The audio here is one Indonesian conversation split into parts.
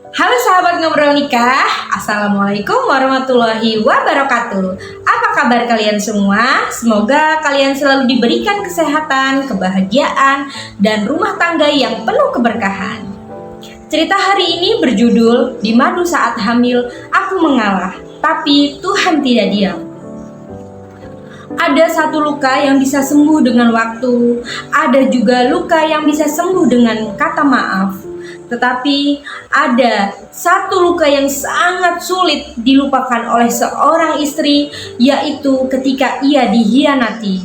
Halo sahabat ngobrol nikah, Assalamualaikum warahmatullahi wabarakatuh. Apa kabar kalian semua? Semoga kalian selalu diberikan kesehatan, kebahagiaan, dan rumah tangga yang penuh keberkahan. Cerita hari ini berjudul Di Madu Saat Hamil Aku Mengalah, Tapi Tuhan Tidak Diam. Ada satu luka yang bisa sembuh dengan waktu, ada juga luka yang bisa sembuh dengan kata maaf. Tetapi ada satu luka yang sangat sulit dilupakan oleh seorang istri, yaitu ketika ia dihianati.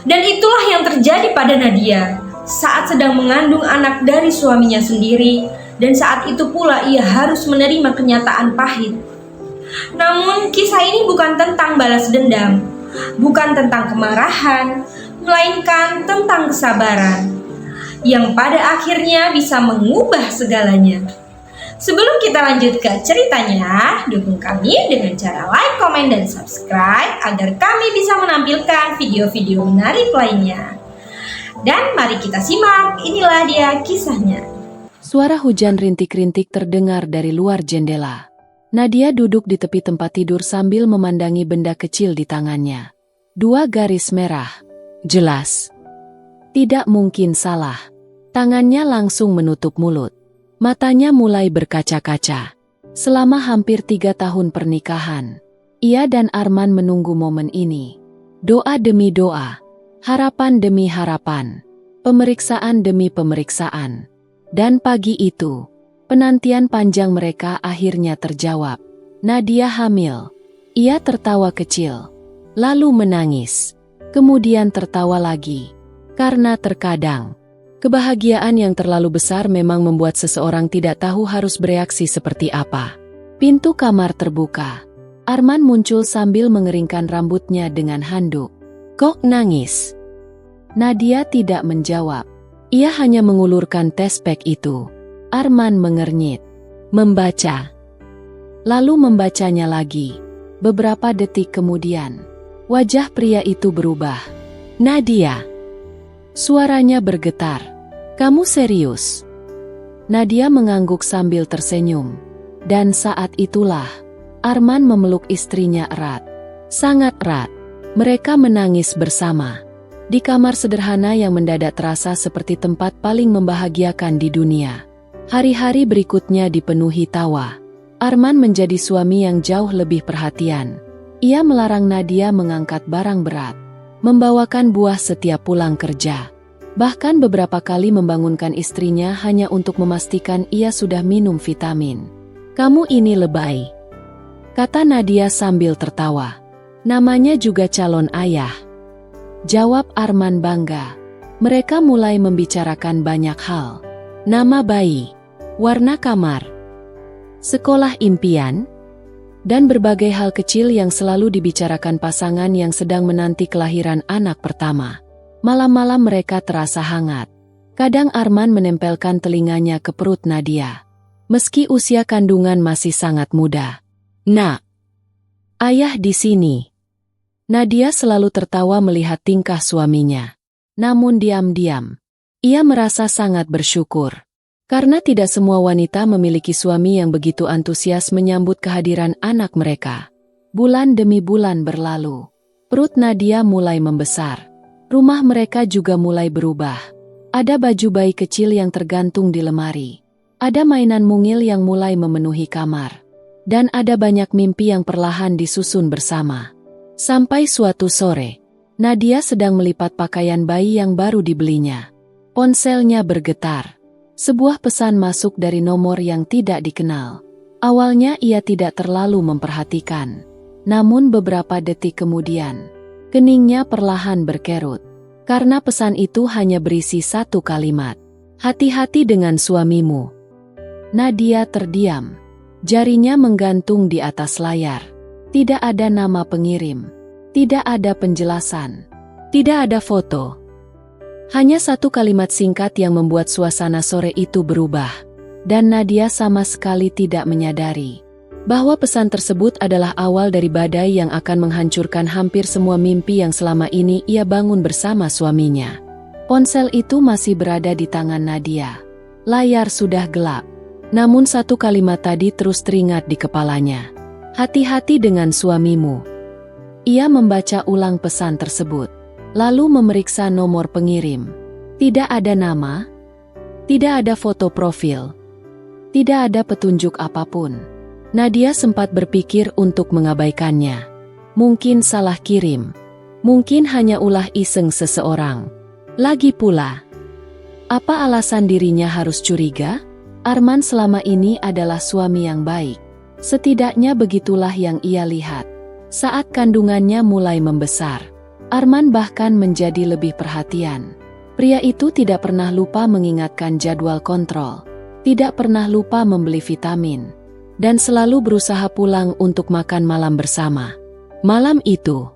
Dan itulah yang terjadi pada Nadia saat sedang mengandung anak dari suaminya sendiri, dan saat itu pula ia harus menerima kenyataan pahit. Namun kisah ini bukan tentang balas dendam, bukan tentang kemarahan, melainkan tentang kesabaran yang pada akhirnya bisa mengubah segalanya. Sebelum kita lanjut ke ceritanya, dukung kami dengan cara like, komen, dan subscribe agar kami bisa menampilkan video-video menarik lainnya. Dan mari kita simak, inilah dia kisahnya. Suara hujan rintik-rintik terdengar dari luar jendela. Nadia duduk di tepi tempat tidur sambil memandangi benda kecil di tangannya. 2 garis merah. Jelas. Tidak mungkin salah. Tangannya langsung menutup mulut. Matanya mulai berkaca-kaca. Selama hampir 3 tahun pernikahan, ia dan Arman menunggu momen ini. Doa demi doa, harapan demi harapan, pemeriksaan demi pemeriksaan. Dan pagi itu, penantian panjang mereka akhirnya terjawab. Nadia hamil. Ia tertawa kecil, lalu menangis, kemudian tertawa lagi. Karena terkadang, kebahagiaan yang terlalu besar memang membuat seseorang tidak tahu harus bereaksi seperti apa. Pintu kamar terbuka. Arman muncul sambil mengeringkan rambutnya dengan handuk. "Kok nangis?" Nadia tidak menjawab. Ia hanya mengulurkan tespek itu. Arman mengernyit. Membaca. Lalu membacanya lagi. Beberapa detik kemudian, wajah pria itu berubah. "Nadia." Suaranya bergetar. "Kamu serius?" Nadia mengangguk sambil tersenyum. Dan saat itulah, Arman memeluk istrinya erat. Sangat erat. Mereka menangis bersama. Di kamar sederhana yang mendadak terasa seperti tempat paling membahagiakan di dunia. Hari-hari berikutnya dipenuhi tawa. Arman menjadi suami yang jauh lebih perhatian. Ia melarang Nadia mengangkat barang berat, membawakan buah setiap pulang kerja. Bahkan beberapa kali membangunkan istrinya hanya untuk memastikan ia sudah minum vitamin. "Kamu ini lebay," kata Nadia sambil tertawa. "Namanya juga calon ayah," jawab Arman bangga. Mereka mulai membicarakan banyak hal. Nama bayi, warna kamar, sekolah impian, dan berbagai hal kecil yang selalu dibicarakan pasangan yang sedang menanti kelahiran anak pertama. Malam-malam mereka terasa hangat. Kadang Arman menempelkan telinganya ke perut Nadia. Meski usia kandungan masih sangat muda. "Nak, ayah di sini." Nadia selalu tertawa melihat tingkah suaminya. Namun diam-diam, ia merasa sangat bersyukur. Karena tidak semua wanita memiliki suami yang begitu antusias menyambut kehadiran anak mereka. Bulan demi bulan berlalu. Perut Nadia mulai membesar. Rumah mereka juga mulai berubah. Ada baju bayi kecil yang tergantung di lemari. Ada mainan mungil yang mulai memenuhi kamar. Dan ada banyak mimpi yang perlahan disusun bersama. Sampai suatu sore, Nadia sedang melipat pakaian bayi yang baru dibelinya. Ponselnya bergetar. Sebuah pesan masuk dari nomor yang tidak dikenal. Awalnya ia tidak terlalu memperhatikan. Namun beberapa detik kemudian, keningnya perlahan berkerut. Karena pesan itu hanya berisi satu kalimat. "Hati-hati dengan suamimu." Nadia terdiam. Jarinya menggantung di atas layar. Tidak ada nama pengirim. Tidak ada penjelasan. Tidak ada foto. Hanya satu kalimat singkat yang membuat suasana sore itu berubah. Dan Nadia sama sekali tidak menyadari bahwa pesan tersebut adalah awal dari badai yang akan menghancurkan hampir semua mimpi yang selama ini ia bangun bersama suaminya. Ponsel itu masih berada di tangan Nadia. Layar sudah gelap. Namun satu kalimat tadi terus teringat di kepalanya. Hati-hati dengan suamimu. Ia membaca ulang pesan tersebut. Lalu memeriksa nomor pengirim. Tidak ada nama. Tidak ada foto profil. Tidak ada petunjuk apapun. Nadia sempat berpikir untuk mengabaikannya. Mungkin salah kirim. Mungkin hanya ulah iseng seseorang. Lagi pula, apa alasan dirinya harus curiga? Arman selama ini adalah suami yang baik. Setidaknya begitulah yang ia lihat. Saat kandungannya mulai membesar, Arman bahkan menjadi lebih perhatian. Pria itu tidak pernah lupa mengingatkan jadwal kontrol, tidak pernah lupa membeli vitamin, dan selalu berusaha pulang untuk makan malam bersama. Malam itu,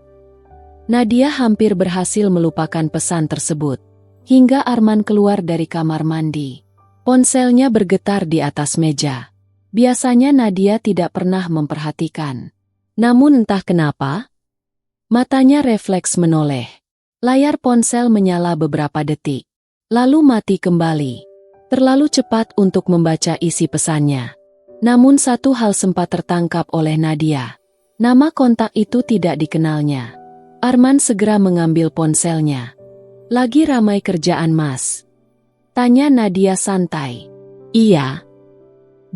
Nadia hampir berhasil melupakan pesan tersebut. Hingga Arman keluar dari kamar mandi. Ponselnya bergetar di atas meja. Biasanya Nadia tidak pernah memperhatikan. Namun entah kenapa, matanya refleks menoleh. Layar ponsel menyala beberapa detik. Lalu mati kembali. Terlalu cepat untuk membaca isi pesannya. Namun satu hal sempat tertangkap oleh Nadia. Nama kontak itu tidak dikenalnya. Arman segera mengambil ponselnya. Lagi ramai kerjaan, Mas? Tanya Nadia santai. Iya.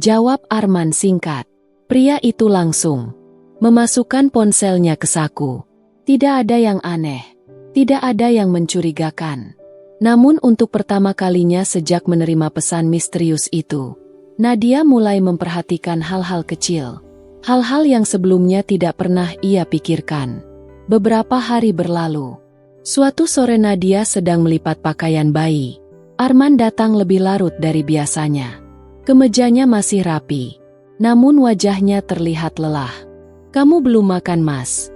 Jawab Arman singkat. Pria itu langsung memasukkan ponselnya ke saku. Tidak ada yang aneh. Tidak ada yang mencurigakan. Namun untuk pertama kalinya sejak menerima pesan misterius itu, Nadia mulai memperhatikan hal-hal kecil. Hal-hal yang sebelumnya tidak pernah ia pikirkan. Beberapa hari berlalu. Suatu sore Nadia sedang melipat pakaian bayi. Arman datang lebih larut dari biasanya. Kemejanya masih rapi, namun wajahnya terlihat lelah. Kamu belum makan, Mas?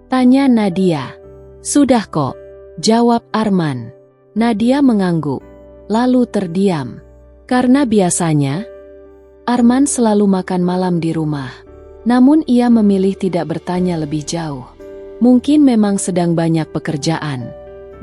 Tanya Nadia. Sudah kok, jawab Arman. Nadia mengangguk, lalu terdiam. Karena biasanya, Arman selalu makan malam di rumah. Namun ia memilih tidak bertanya lebih jauh. Mungkin memang sedang banyak pekerjaan.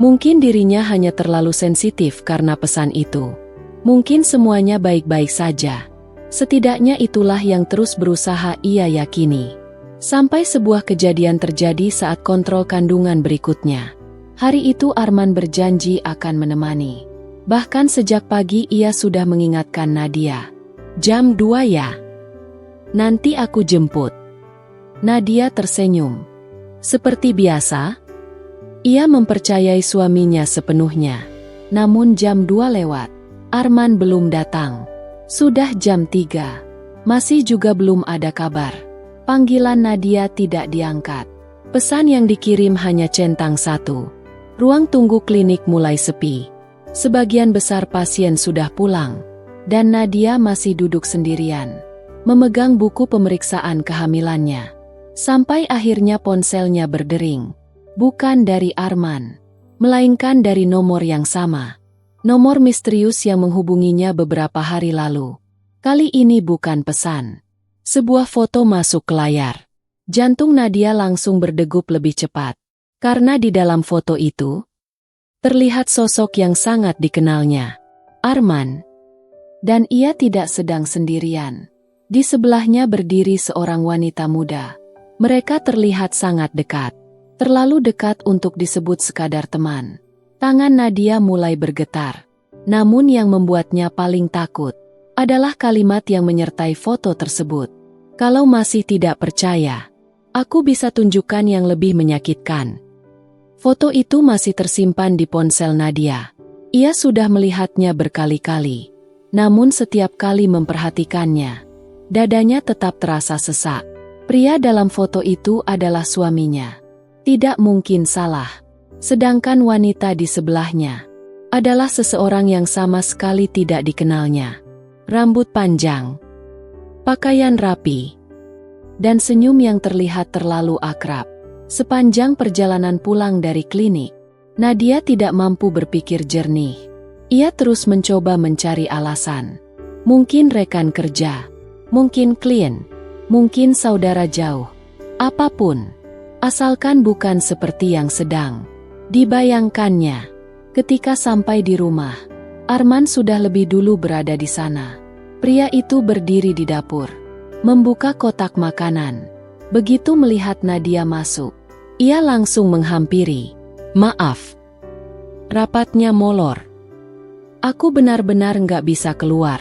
Mungkin dirinya hanya terlalu sensitif karena pesan itu. Mungkin semuanya baik-baik saja. Setidaknya itulah yang terus berusaha ia yakini. Sampai sebuah kejadian terjadi saat kontrol kandungan berikutnya. Hari itu Arman berjanji akan menemani. Bahkan sejak pagi ia sudah mengingatkan Nadia. Jam 2 ya? Nanti aku jemput. Nadia tersenyum. Seperti biasa, ia mempercayai suaminya sepenuhnya. Namun jam 2 lewat, Arman belum datang. Sudah jam 3, masih juga belum ada kabar. Panggilan Nadia tidak diangkat. Pesan yang dikirim hanya centang satu. Ruang tunggu klinik mulai sepi. Sebagian besar pasien sudah pulang. Dan Nadia masih duduk sendirian, memegang buku pemeriksaan kehamilannya. Sampai akhirnya ponselnya berdering. Bukan dari Arman, melainkan dari nomor yang sama. Nomor misterius yang menghubunginya beberapa hari lalu. Kali ini bukan pesan. Sebuah foto masuk ke layar. Jantung Nadia langsung berdegup lebih cepat. Karena di dalam foto itu, terlihat sosok yang sangat dikenalnya. Arman. Dan ia tidak sedang sendirian. Di sebelahnya berdiri seorang wanita muda. Mereka terlihat sangat dekat. Terlalu dekat untuk disebut sekadar teman. Tangan Nadia mulai bergetar. Namun yang membuatnya paling takut adalah kalimat yang menyertai foto tersebut. Kalau masih tidak percaya, aku bisa tunjukkan yang lebih menyakitkan. Foto itu masih tersimpan di ponsel Nadia. Ia sudah melihatnya berkali-kali. Namun setiap kali memperhatikannya, dadanya tetap terasa sesak. Pria dalam foto itu adalah suaminya. Tidak mungkin salah. Sedangkan wanita di sebelahnya adalah seseorang yang sama sekali tidak dikenalnya. Rambut panjang, pakaian rapi, dan senyum yang terlihat terlalu akrab. Sepanjang perjalanan pulang dari klinik, Nadia tidak mampu berpikir jernih. Ia terus mencoba mencari alasan. Mungkin rekan kerja, mungkin klien, mungkin saudara jauh. Apapun, asalkan bukan seperti yang sedang dibayangkannya. Ketika sampai di rumah, Arman sudah lebih dulu berada di sana. Pria itu berdiri di dapur, membuka kotak makanan. Begitu melihat Nadia masuk, ia langsung menghampiri. "Maaf." Rapatnya molor. "Aku benar-benar nggak bisa keluar."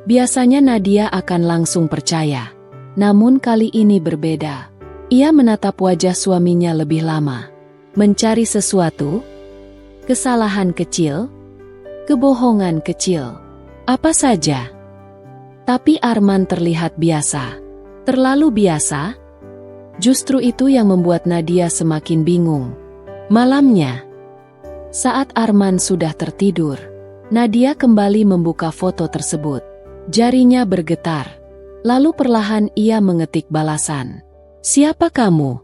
Biasanya Nadia akan langsung percaya. Namun kali ini berbeda. Ia menatap wajah suaminya lebih lama. Mencari sesuatu? Kesalahan kecil? Kebohongan kecil? Apa saja? Tapi Arman terlihat biasa. Terlalu biasa? Justru itu yang membuat Nadia semakin bingung. Malamnya, saat Arman sudah tertidur, Nadia kembali membuka foto tersebut. Jarinya bergetar. Lalu perlahan ia mengetik balasan. "Siapa kamu?"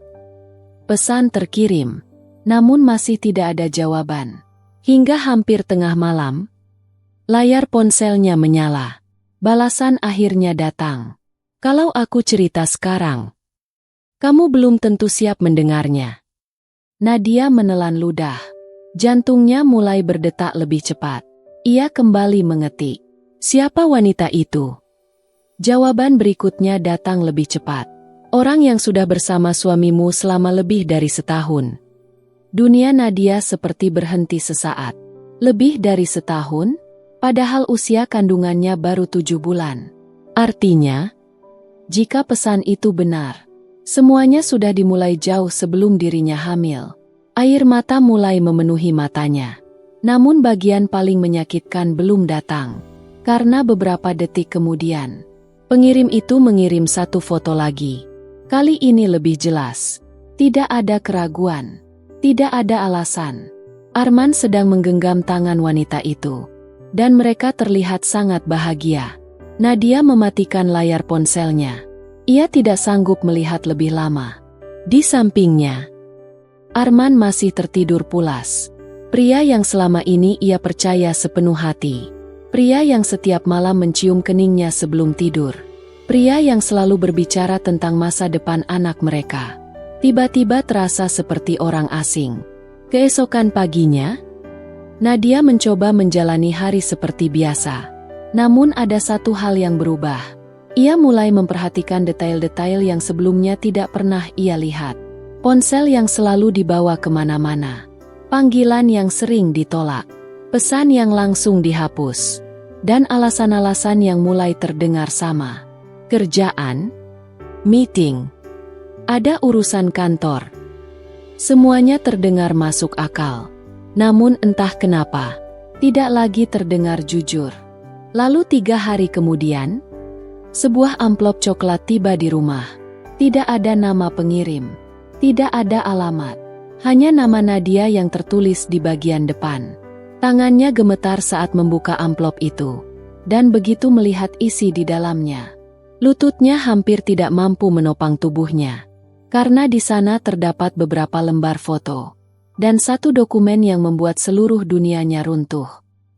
Pesan terkirim. Namun masih tidak ada jawaban. Hingga hampir tengah malam, layar ponselnya menyala. Balasan akhirnya datang. "Kalau aku cerita sekarang, kamu belum tentu siap mendengarnya." Nadia menelan ludah. Jantungnya mulai berdetak lebih cepat. Ia kembali mengetik. "Siapa wanita itu?" Jawaban berikutnya datang lebih cepat. "Orang yang sudah bersama suamimu selama lebih dari setahun." Dunia Nadia seperti berhenti sesaat. Lebih dari setahun? Padahal usia kandungannya baru 7 bulan. Artinya, jika pesan itu benar, semuanya sudah dimulai jauh sebelum dirinya hamil. Air mata mulai memenuhi matanya. Namun bagian paling menyakitkan belum datang. Karena beberapa detik kemudian, pengirim itu mengirim satu foto lagi. Kali ini lebih jelas. Tidak ada keraguan. Tidak ada alasan. Arman sedang menggenggam tangan wanita itu. Dan mereka terlihat sangat bahagia. Nadia mematikan layar ponselnya. Ia tidak sanggup melihat lebih lama. Di sampingnya, Arman masih tertidur pulas. Pria yang selama ini ia percaya sepenuh hati. Pria yang setiap malam mencium keningnya sebelum tidur. Pria yang selalu berbicara tentang masa depan anak mereka. Tiba-tiba terasa seperti orang asing. Keesokan paginya, Nadia mencoba menjalani hari seperti biasa. Namun ada satu hal yang berubah. Ia mulai memperhatikan detail-detail yang sebelumnya tidak pernah ia lihat. Ponsel yang selalu dibawa kemana-mana. Panggilan yang sering ditolak. Pesan yang langsung dihapus. Dan alasan-alasan yang mulai terdengar sama. Kerjaan, meeting, ada urusan kantor. Semuanya terdengar masuk akal. Namun entah kenapa, tidak lagi terdengar jujur. Lalu 3 hari kemudian, sebuah amplop coklat tiba di rumah. Tidak ada nama pengirim. Tidak ada alamat. Hanya nama Nadia yang tertulis di bagian depan. Tangannya gemetar saat membuka amplop itu. Dan begitu melihat isi di dalamnya, lututnya hampir tidak mampu menopang tubuhnya. Karena di sana terdapat beberapa lembar foto. Dan satu dokumen yang membuat seluruh dunianya runtuh.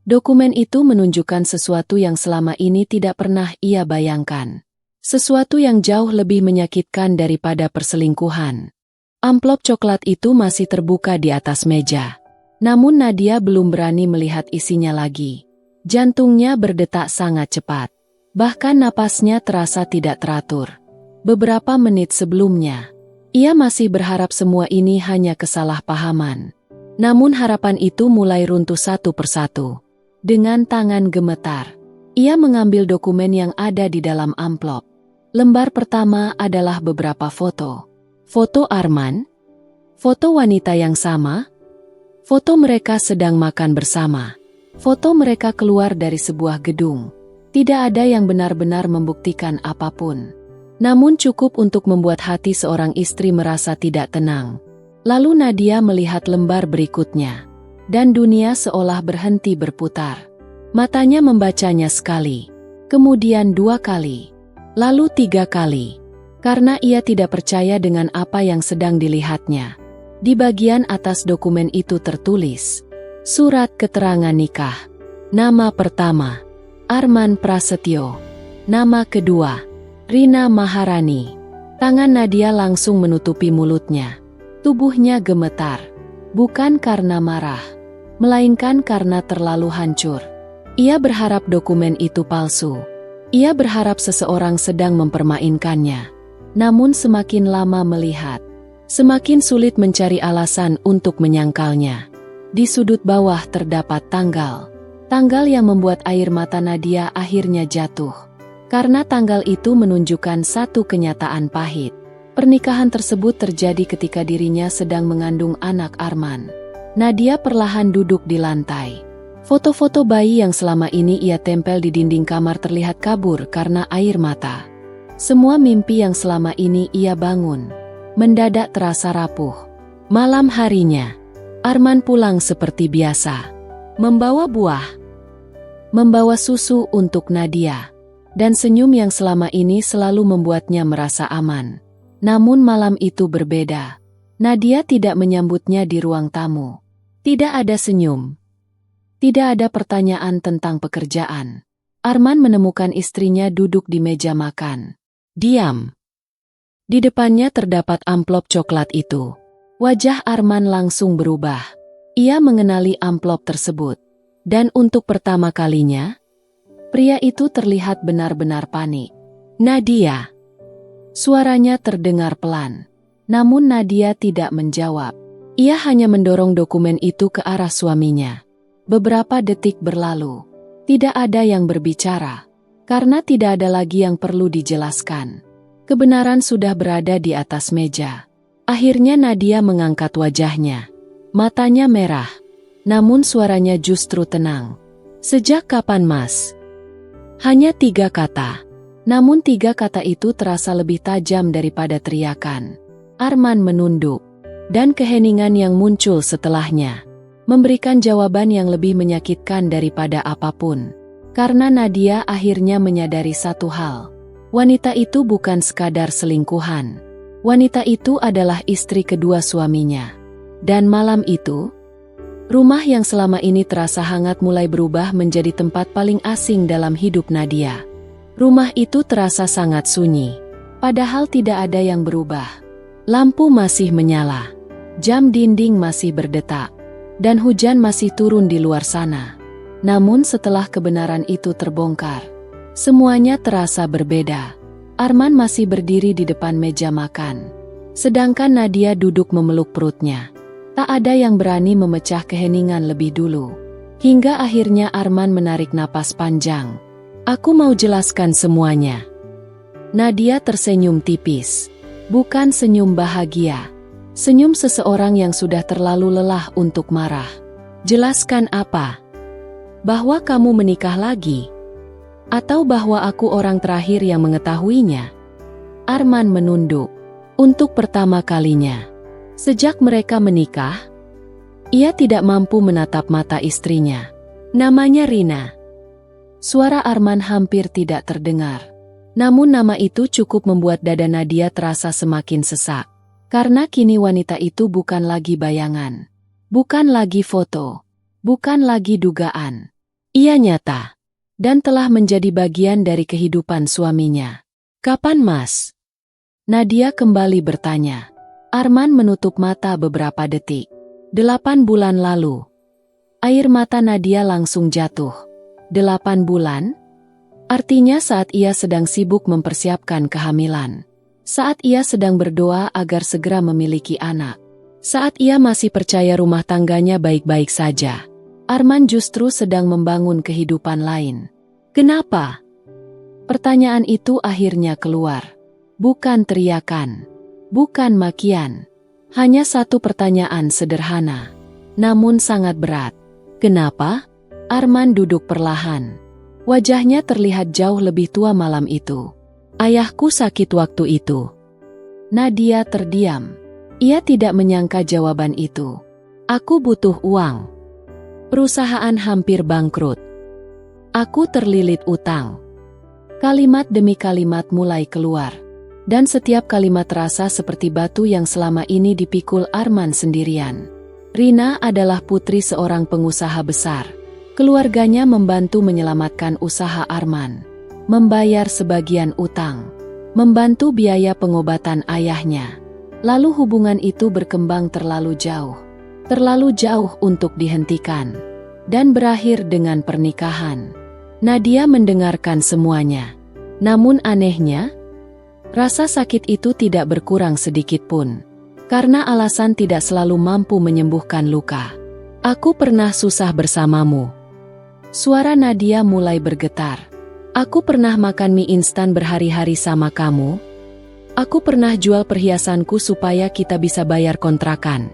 Dokumen itu menunjukkan sesuatu yang selama ini tidak pernah ia bayangkan. Sesuatu yang jauh lebih menyakitkan daripada perselingkuhan. Amplop coklat itu masih terbuka di atas meja. Namun Nadia belum berani melihat isinya lagi. Jantungnya berdetak sangat cepat. Bahkan napasnya terasa tidak teratur. Beberapa menit sebelumnya, ia masih berharap semua ini hanya kesalahpahaman. Namun harapan itu mulai runtuh satu persatu. Dengan tangan gemetar, ia mengambil dokumen yang ada di dalam amplop. Lembar pertama adalah beberapa foto. Foto Arman, foto wanita yang sama, foto mereka sedang makan bersama, foto mereka keluar dari sebuah gedung. Tidak ada yang benar-benar membuktikan apapun. Namun cukup untuk membuat hati seorang istri merasa tidak tenang. Lalu Nadia melihat lembar berikutnya. Dan dunia seolah berhenti berputar. Matanya membacanya sekali. Kemudian 2 kali. Lalu 3 kali. Karena ia tidak percaya dengan apa yang sedang dilihatnya. Di bagian atas dokumen itu tertulis. Surat keterangan nikah. Nama pertama, Arman Prasetyo. Nama kedua, Rina Maharani. Tangan Nadia langsung menutupi mulutnya. Tubuhnya gemetar. Bukan karena marah. melainkan karena terlalu hancur. Ia berharap dokumen itu palsu. Ia berharap seseorang sedang mempermainkannya. Namun semakin lama melihat, semakin sulit mencari alasan untuk menyangkalnya. Di sudut bawah terdapat tanggal. Tanggal yang membuat air mata Nadia akhirnya jatuh. Karena tanggal itu menunjukkan satu kenyataan pahit. Pernikahan tersebut terjadi ketika dirinya sedang mengandung anak Arman. Nadia perlahan duduk di lantai. Foto-foto bayi yang selama ini ia tempel di dinding kamar terlihat kabur karena air mata. Semua mimpi yang selama ini ia bangun mendadak terasa rapuh. Malam harinya, Arman pulang seperti biasa. Membawa buah, membawa susu untuk Nadia. Dan senyum yang selama ini selalu membuatnya merasa aman. Namun malam itu berbeda. Nadia tidak menyambutnya di ruang tamu. Tidak ada senyum. Tidak ada pertanyaan tentang pekerjaan. Arman menemukan istrinya duduk di meja makan. Diam. Di depannya terdapat amplop coklat itu. Wajah Arman langsung berubah. Ia mengenali amplop tersebut. Dan untuk pertama kalinya, pria itu terlihat benar-benar panik. Nadia. Suaranya terdengar pelan. Namun Nadia tidak menjawab. Ia hanya mendorong dokumen itu ke arah suaminya. Beberapa detik berlalu. Tidak ada yang berbicara. Karena tidak ada lagi yang perlu dijelaskan. Kebenaran sudah berada di atas meja. Akhirnya Nadia mengangkat wajahnya. Matanya merah. Namun suaranya justru tenang. Sejak kapan, Mas? Hanya 3 kata. Namun 3 kata itu terasa lebih tajam daripada teriakan. Arman menunduk. Dan keheningan yang muncul setelahnya memberikan jawaban yang lebih menyakitkan daripada apapun. Karena Nadia akhirnya menyadari satu hal. Wanita itu bukan sekadar selingkuhan. Wanita itu adalah istri kedua suaminya. Dan malam itu, rumah yang selama ini terasa hangat mulai berubah menjadi tempat paling asing dalam hidup Nadia. Rumah itu terasa sangat sunyi. Padahal tidak ada yang berubah. Lampu masih menyala. Jam dinding masih berdetak. Dan hujan masih turun di luar sana. Namun setelah kebenaran itu terbongkar, semuanya terasa berbeda. Arman masih berdiri di depan meja makan. Sedangkan Nadia duduk memeluk perutnya. Tak ada yang berani memecah keheningan lebih dulu. Hingga akhirnya Arman menarik napas panjang. Aku mau jelaskan semuanya. Nadia tersenyum tipis. Bukan senyum bahagia. Senyum seseorang yang sudah terlalu lelah untuk marah. Jelaskan apa? Bahwa kamu menikah lagi? Atau bahwa aku orang terakhir yang mengetahuinya? Arman menunduk. Untuk pertama kalinya. Sejak mereka menikah, ia tidak mampu menatap mata istrinya. Namanya Rina. Suara Arman hampir tidak terdengar. Namun nama itu cukup membuat dada Nadia terasa semakin sesak. Karena kini wanita itu bukan lagi bayangan. Bukan lagi foto. Bukan lagi dugaan. Ia nyata. Dan telah menjadi bagian dari kehidupan suaminya. Kapan, Mas? Nadia kembali bertanya. Arman menutup mata beberapa detik. 8 bulan lalu. Air mata Nadia langsung jatuh. 8 bulan? Artinya saat ia sedang sibuk mempersiapkan kehamilan. Saat ia sedang berdoa agar segera memiliki anak. Saat ia masih percaya rumah tangganya baik-baik saja. Arman justru sedang membangun kehidupan lain. Kenapa? Pertanyaan itu akhirnya keluar. Bukan teriakan. Bukan makian. Hanya satu pertanyaan sederhana. Namun sangat berat. Kenapa? Arman duduk perlahan. Wajahnya terlihat jauh lebih tua malam itu. Ayahku sakit waktu itu. Nadia terdiam. Ia tidak menyangka jawaban itu. Aku butuh uang. Perusahaan hampir bangkrut. Aku terlilit utang. Kalimat demi kalimat mulai keluar. Dan setiap kalimat terasa seperti batu yang selama ini dipikul Arman sendirian. Rina adalah putri seorang pengusaha besar. Keluarganya membantu menyelamatkan usaha Arman. Membayar sebagian utang, membantu biaya pengobatan ayahnya. Lalu hubungan itu berkembang terlalu jauh. terlalu jauh untuk dihentikan, dan berakhir dengan pernikahan. Nadia mendengarkan semuanya. Namun anehnya, rasa sakit itu tidak berkurang sedikit pun. Karena alasan tidak selalu mampu menyembuhkan luka. Aku pernah susah bersamamu. Suara Nadia mulai bergetar. Aku pernah makan mie instan berhari-hari sama kamu. Aku pernah jual perhiasanku supaya kita bisa bayar kontrakan.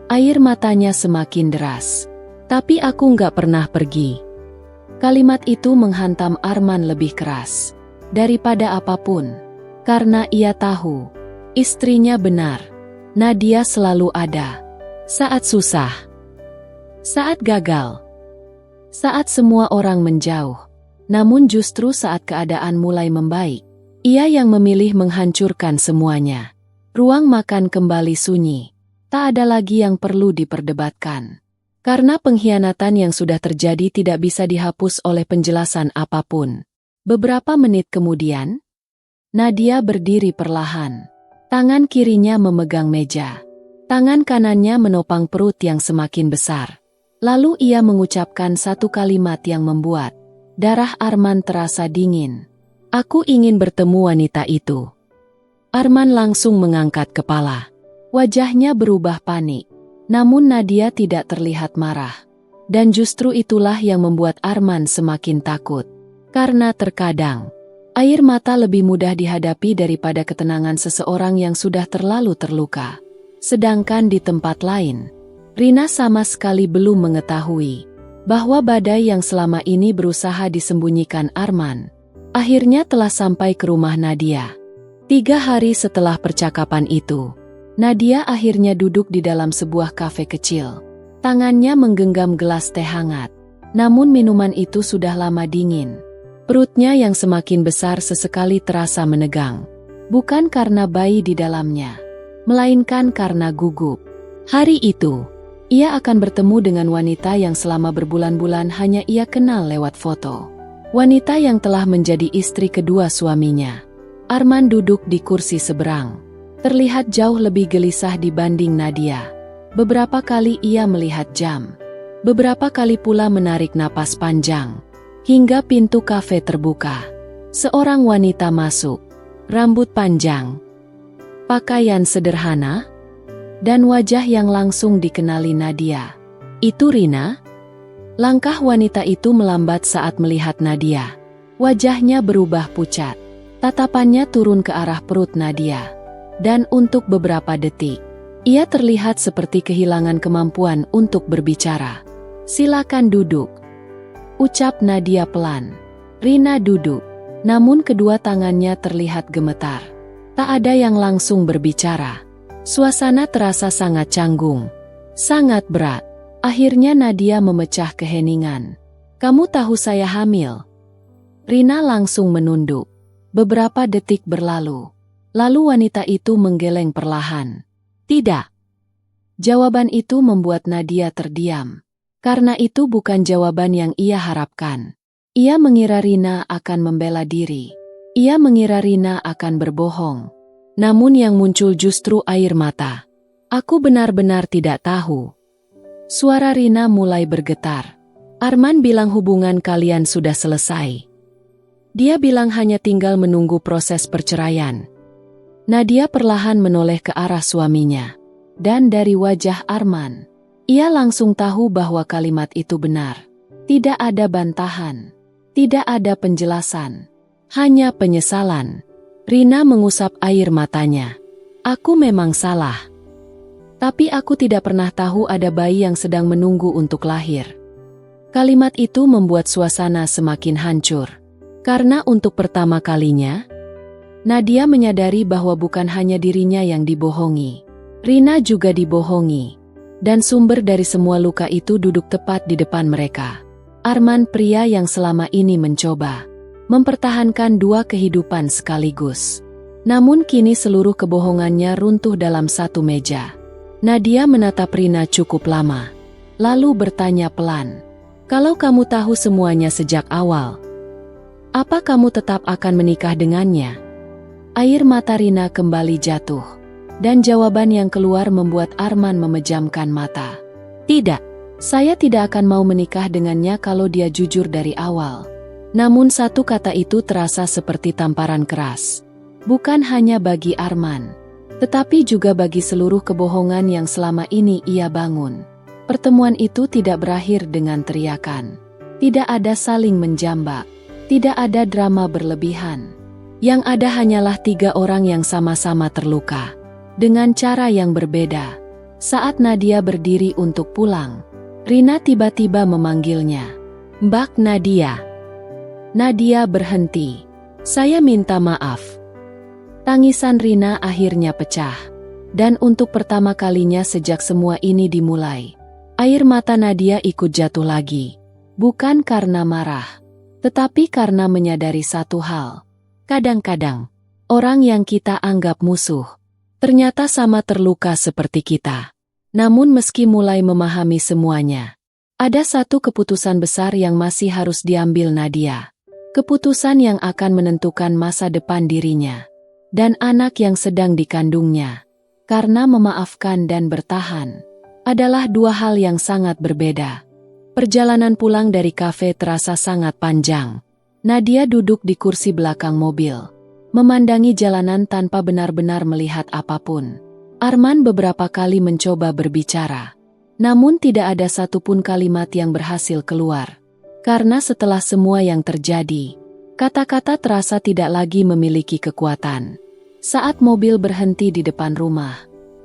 Air matanya semakin deras. Tapi aku nggak pernah pergi. Kalimat itu menghantam Arman lebih keras daripada apapun. Karena ia tahu, istrinya benar. Nadia selalu ada. Saat susah. Saat gagal. Saat semua orang menjauh. Namun justru saat keadaan mulai membaik, ia yang memilih menghancurkan semuanya. Ruang makan kembali sunyi. Tak ada lagi yang perlu diperdebatkan. Karena pengkhianatan yang sudah terjadi tidak bisa dihapus oleh penjelasan apapun. Beberapa menit kemudian, Nadia berdiri perlahan. Tangan kirinya memegang meja. Tangan kanannya menopang perut yang semakin besar. Lalu ia mengucapkan satu kalimat yang membuat darah Arman terasa dingin. Aku ingin bertemu wanita itu. Arman langsung mengangkat kepala. Wajahnya berubah panik. Namun Nadia tidak terlihat marah. Dan justru itulah yang membuat Arman semakin takut. Karena terkadang, air mata lebih mudah dihadapi daripada ketenangan seseorang yang sudah terlalu terluka. Sedangkan di tempat lain, Rina sama sekali belum mengetahui bahwa badai yang selama ini berusaha disembunyikan Arman, akhirnya telah sampai ke rumah Nadia. 3 hari setelah percakapan itu, Nadia akhirnya duduk di dalam sebuah kafe kecil. Tangannya menggenggam gelas teh hangat, namun minuman itu sudah lama dingin. Perutnya yang semakin besar sesekali terasa menegang. Bukan karena bayi di dalamnya, melainkan karena gugup. Hari itu, ia akan bertemu dengan wanita yang selama berbulan-bulan hanya ia kenal lewat foto. Wanita yang telah menjadi istri kedua suaminya. Arman duduk di kursi seberang. Terlihat jauh lebih gelisah dibanding Nadia. Beberapa kali ia melihat jam. Beberapa kali pula menarik napas panjang. Hingga pintu kafe terbuka. Seorang wanita masuk. Rambut panjang. Pakaian sederhana. Dan wajah yang langsung dikenali Nadia. Itu Rina? Langkah wanita itu melambat saat melihat Nadia. Wajahnya berubah pucat. Tatapannya turun ke arah perut Nadia. Dan untuk beberapa detik, ia terlihat seperti kehilangan kemampuan untuk berbicara. Silakan duduk. Ucap Nadia pelan. Rina duduk, namun kedua tangannya terlihat gemetar. Tak ada yang langsung berbicara. Suasana terasa sangat canggung, sangat berat. Akhirnya Nadia memecah keheningan. Kamu tahu saya hamil? Rina langsung menunduk. Beberapa detik berlalu. Lalu wanita itu menggeleng perlahan. Tidak. Jawaban itu membuat Nadia terdiam. Karena itu bukan jawaban yang ia harapkan. Ia mengira Rina akan membela diri. Ia mengira Rina akan berbohong. Namun yang muncul justru air mata. Aku benar-benar tidak tahu. Suara Rina mulai bergetar. Arman bilang hubungan kalian sudah selesai. Dia bilang hanya tinggal menunggu proses perceraian. Nadia perlahan menoleh ke arah suaminya. Dan dari wajah Arman, ia langsung tahu bahwa kalimat itu benar. Tidak ada bantahan. Tidak ada penjelasan. Hanya penyesalan. Rina mengusap air matanya. Aku memang salah. Tapi aku tidak pernah tahu ada bayi yang sedang menunggu untuk lahir. Kalimat itu membuat suasana semakin hancur. Karena untuk pertama kalinya, Nadia menyadari bahwa bukan hanya dirinya yang dibohongi. Rina juga dibohongi. Dan sumber dari semua luka itu duduk tepat di depan mereka. Arman, pria yang selama ini mencoba mempertahankan dua kehidupan sekaligus. Namun kini seluruh kebohongannya runtuh dalam satu meja. Nadia menatap Rina cukup lama. Lalu bertanya pelan. Kalau kamu tahu semuanya sejak awal, apa kamu tetap akan menikah dengannya? Air mata Rina kembali jatuh. Dan jawaban yang keluar membuat Arman memejamkan mata. Tidak, saya tidak akan mau menikah dengannya kalau dia jujur dari awal. Namun satu kata itu terasa seperti tamparan keras. Bukan hanya bagi Arman, tetapi juga bagi seluruh kebohongan yang selama ini ia bangun. Pertemuan itu tidak berakhir dengan teriakan. Tidak ada saling menjambak. Tidak ada drama berlebihan. Yang ada hanyalah 3 orang yang sama-sama terluka. Dengan cara yang berbeda. Saat Nadia berdiri untuk pulang, Rina tiba-tiba memanggilnya. "Mbak Nadia." Nadia berhenti. "Saya minta maaf." Tangisan Rina akhirnya pecah. Dan untuk pertama kalinya sejak semua ini dimulai, air mata Nadia ikut jatuh lagi. Bukan karena marah, tetapi karena menyadari satu hal. Kadang-kadang, orang yang kita anggap musuh, ternyata sama terluka seperti kita. Namun meski mulai memahami semuanya, ada satu keputusan besar yang masih harus diambil Nadia. Keputusan yang akan menentukan masa depan dirinya dan anak yang sedang dikandungnya. Karena memaafkan dan bertahan adalah 2 hal yang sangat berbeda. Perjalanan pulang dari kafe terasa sangat panjang. Nadia duduk di kursi belakang mobil, memandangi jalanan tanpa benar-benar melihat apapun. Arman beberapa kali mencoba berbicara, namun tidak ada satupun kalimat yang berhasil keluar. Karena setelah semua yang terjadi, kata-kata terasa tidak lagi memiliki kekuatan. Saat mobil berhenti di depan rumah,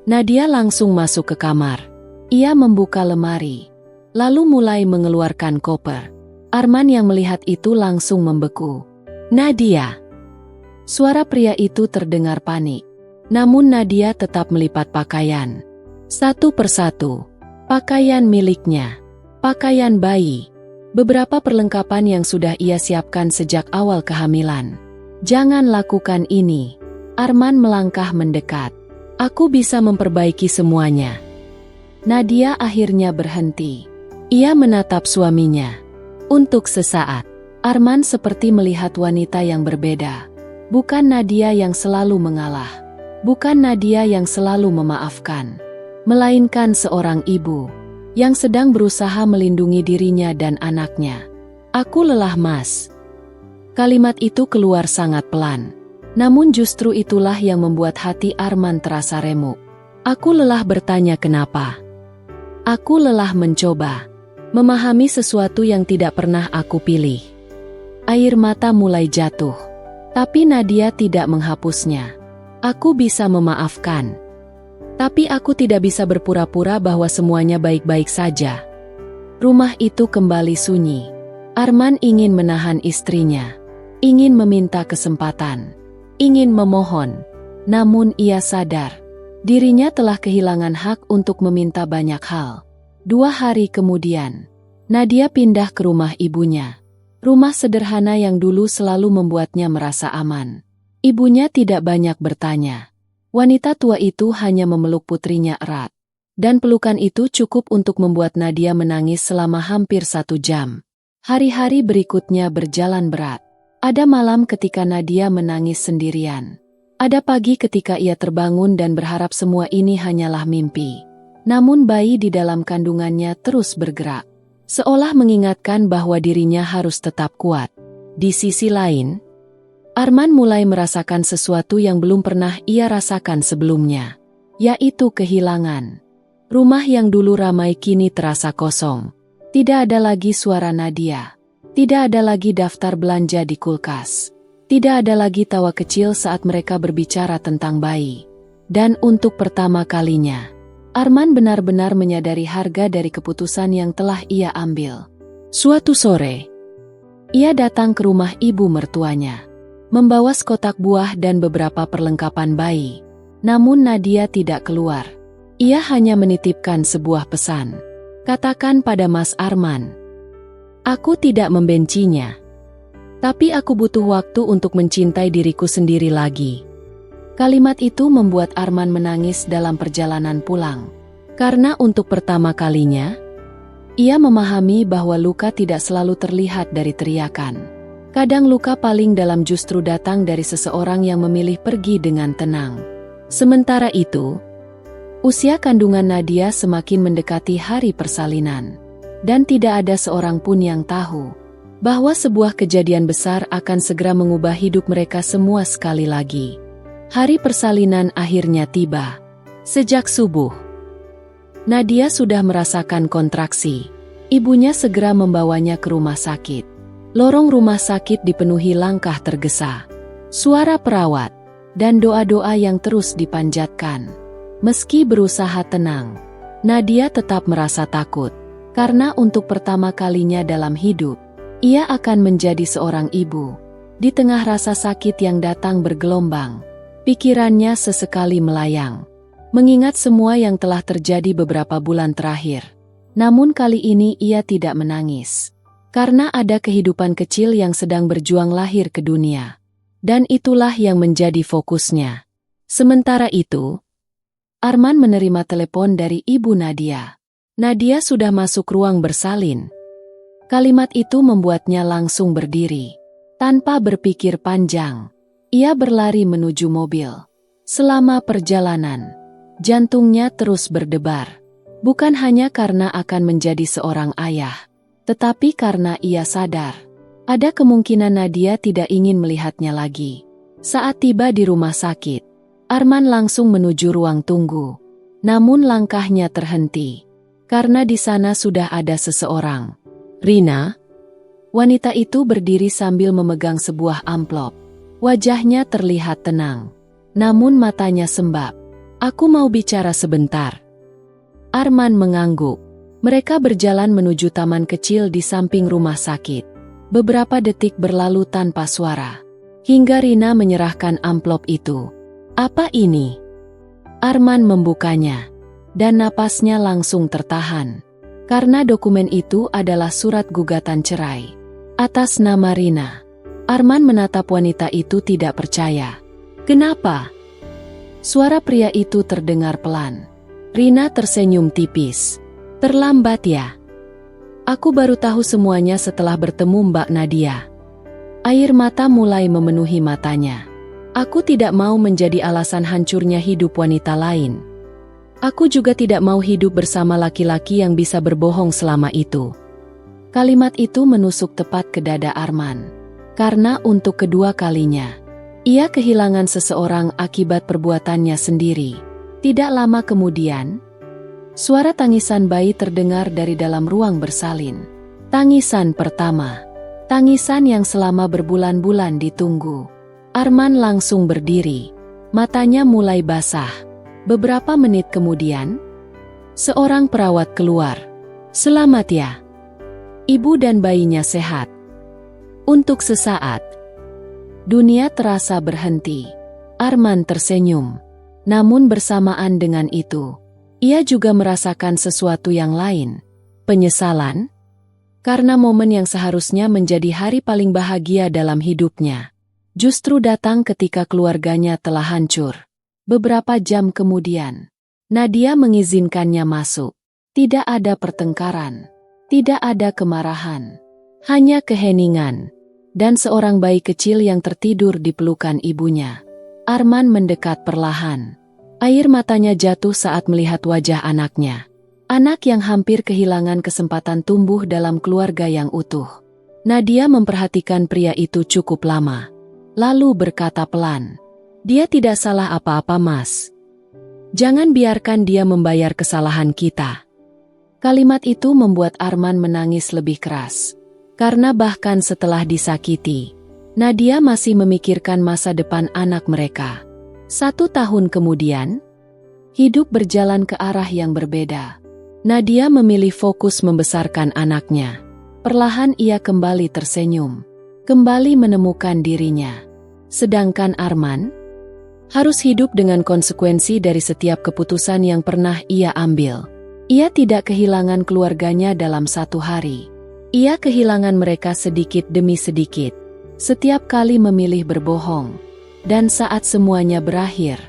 Nadia langsung masuk ke kamar. Ia membuka lemari, lalu mulai mengeluarkan koper. Arman yang melihat itu langsung membeku. "Nadia!" Suara pria itu terdengar panik. Namun Nadia tetap melipat pakaian. Satu persatu. Pakaian miliknya. Pakaian bayi. Beberapa perlengkapan yang sudah ia siapkan sejak awal kehamilan. "Jangan lakukan ini." Arman melangkah mendekat. "Aku bisa memperbaiki semuanya." Nadia akhirnya berhenti. Ia menatap suaminya. Untuk sesaat, Arman seperti melihat wanita yang berbeda. Bukan Nadia yang selalu mengalah. Bukan Nadia yang selalu memaafkan, melainkan seorang ibu yang sedang berusaha melindungi dirinya dan anaknya. "Aku lelah, Mas." Kalimat itu keluar sangat pelan. Namun justru itulah yang membuat hati Arman terasa remuk. "Aku lelah bertanya kenapa. Aku lelah mencoba memahami sesuatu yang tidak pernah aku pilih." Air mata mulai jatuh, tapi Nadia tidak menghapusnya. "Aku bisa memaafkan. Tapi aku tidak bisa berpura-pura bahwa semuanya baik-baik saja." Rumah itu kembali sunyi. Arman ingin menahan istrinya. Ingin meminta kesempatan. Ingin memohon. Namun ia sadar, dirinya telah kehilangan hak untuk meminta banyak hal. 2 hari kemudian, Nadia pindah ke rumah ibunya. Rumah sederhana yang dulu selalu membuatnya merasa aman. Ibunya tidak banyak bertanya. Wanita tua itu hanya memeluk putrinya erat. Dan pelukan itu cukup untuk membuat Nadia menangis selama hampir 1 jam. Hari-hari berikutnya berjalan berat. Ada malam ketika Nadia menangis sendirian. Ada pagi ketika ia terbangun dan berharap semua ini hanyalah mimpi. Namun bayi di dalam kandungannya terus bergerak. Seolah mengingatkan bahwa dirinya harus tetap kuat. Di sisi lain, Arman mulai merasakan sesuatu yang belum pernah ia rasakan sebelumnya, yaitu kehilangan. Rumah yang dulu ramai kini terasa kosong. Tidak ada lagi suara Nadia. Tidak ada lagi daftar belanja di kulkas. Tidak ada lagi tawa kecil saat mereka berbicara tentang bayi. Dan untuk pertama kalinya, Arman benar-benar menyadari harga dari keputusan yang telah ia ambil. Suatu sore, ia datang ke rumah ibu mertuanya, membawa sekotak buah dan beberapa perlengkapan bayi. Namun Nadia tidak keluar. Ia hanya menitipkan sebuah pesan. "Katakan pada Mas Arman, aku tidak membencinya. Tapi aku butuh waktu untuk mencintai diriku sendiri lagi." Kalimat itu membuat Arman menangis dalam perjalanan pulang. Karena untuk pertama kalinya, ia memahami bahwa luka tidak selalu terlihat dari teriakan. Kadang luka paling dalam justru datang dari seseorang yang memilih pergi dengan tenang. Sementara itu, usia kandungan Nadia semakin mendekati hari persalinan. Dan tidak ada seorang pun yang tahu bahwa sebuah kejadian besar akan segera mengubah hidup mereka semua sekali lagi. Hari persalinan akhirnya tiba. Sejak subuh, Nadia sudah merasakan kontraksi. Ibunya segera membawanya ke rumah sakit. Lorong rumah sakit dipenuhi langkah tergesa, suara perawat, dan doa-doa yang terus dipanjatkan. Meski berusaha tenang, Nadia tetap merasa takut. Karena untuk pertama kalinya dalam hidup, ia akan menjadi seorang ibu. Di tengah rasa sakit yang datang bergelombang, pikirannya sesekali melayang, mengingat semua yang telah terjadi beberapa bulan terakhir. Namun kali ini ia tidak menangis, karena ada kehidupan kecil yang sedang berjuang lahir ke dunia. Dan itulah yang menjadi fokusnya. Sementara itu, Arman menerima telepon dari ibu Nadia. Nadia sudah masuk ruang bersalin. Kalimat itu membuatnya langsung berdiri. Tanpa berpikir panjang, ia berlari menuju mobil. Selama perjalanan, jantungnya terus berdebar. Bukan hanya karena akan menjadi seorang ayah, tetapi karena ia sadar ada kemungkinan Nadia tidak ingin melihatnya lagi. Saat tiba di rumah sakit, Arman langsung menuju ruang tunggu. Namun langkahnya terhenti. Karena di sana sudah ada seseorang. Rina, wanita itu berdiri sambil memegang sebuah amplop. Wajahnya terlihat tenang, namun matanya sembab. "Aku mau bicara sebentar." Arman mengangguk. Mereka berjalan menuju taman kecil di samping rumah sakit. Beberapa detik berlalu tanpa suara, hingga Rina menyerahkan amplop itu. "Apa ini?" Arman membukanya. Dan napasnya langsung tertahan. Karena dokumen itu adalah surat gugatan cerai atas nama Rina. Arman menatap wanita itu tidak percaya. "Kenapa?" Suara pria itu terdengar pelan. Rina tersenyum tipis. "Terlambat ya? Aku baru tahu semuanya setelah bertemu Mbak Nadia." Air mata mulai memenuhi matanya. "Aku tidak mau menjadi alasan hancurnya hidup wanita lain. Aku juga tidak mau hidup bersama laki-laki yang bisa berbohong selama itu." Kalimat itu menusuk tepat ke dada Arman. Karena untuk kedua kalinya, ia kehilangan seseorang akibat perbuatannya sendiri. Tidak lama kemudian, suara tangisan bayi terdengar dari dalam ruang bersalin. Tangisan pertama. Tangisan yang selama berbulan-bulan ditunggu. Arman langsung berdiri. Matanya mulai basah. Beberapa menit kemudian, seorang perawat keluar. "Selamat ya. Ibu dan bayinya sehat." Untuk sesaat, dunia terasa berhenti. Arman tersenyum. Namun bersamaan dengan itu, ia juga merasakan sesuatu yang lain. Penyesalan. Karena momen yang seharusnya menjadi hari paling bahagia dalam hidupnya, justru datang ketika keluarganya telah hancur. Beberapa jam kemudian, Nadia mengizinkannya masuk. Tidak ada pertengkaran, tidak ada kemarahan, hanya keheningan, dan seorang bayi kecil yang tertidur di pelukan ibunya. Arman mendekat perlahan. Air matanya jatuh saat melihat wajah anaknya. Anak yang hampir kehilangan kesempatan tumbuh dalam keluarga yang utuh. Nadia memperhatikan pria itu cukup lama, lalu berkata pelan, "Dia tidak salah apa-apa, Mas. Jangan biarkan dia membayar kesalahan kita." Kalimat itu membuat Arman menangis lebih keras. Karena bahkan setelah disakiti, Nadia masih memikirkan masa depan anak mereka. 1 tahun kemudian, hidup berjalan ke arah yang berbeda. Nadia memilih fokus membesarkan anaknya. Perlahan ia kembali tersenyum, kembali menemukan dirinya. Sedangkan Arman harus hidup dengan konsekuensi dari setiap keputusan yang pernah ia ambil. Ia tidak kehilangan keluarganya dalam 1 hari. Ia kehilangan mereka sedikit demi sedikit. Setiap kali memilih berbohong. Dan saat semuanya berakhir,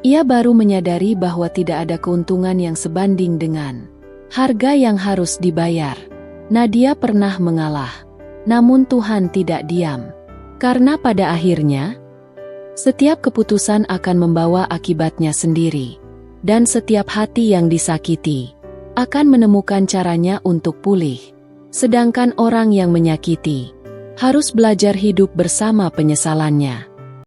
ia baru menyadari bahwa tidak ada keuntungan yang sebanding dengan harga yang harus dibayar. Nadia pernah mengalah. Namun Tuhan tidak diam. Karena pada akhirnya, Setiap keputusan akan membawa akibatnya sendiri, dan setiap hati yang disakiti akan menemukan caranya untuk pulih. Sedangkan orang yang menyakiti harus belajar hidup bersama penyesalannya.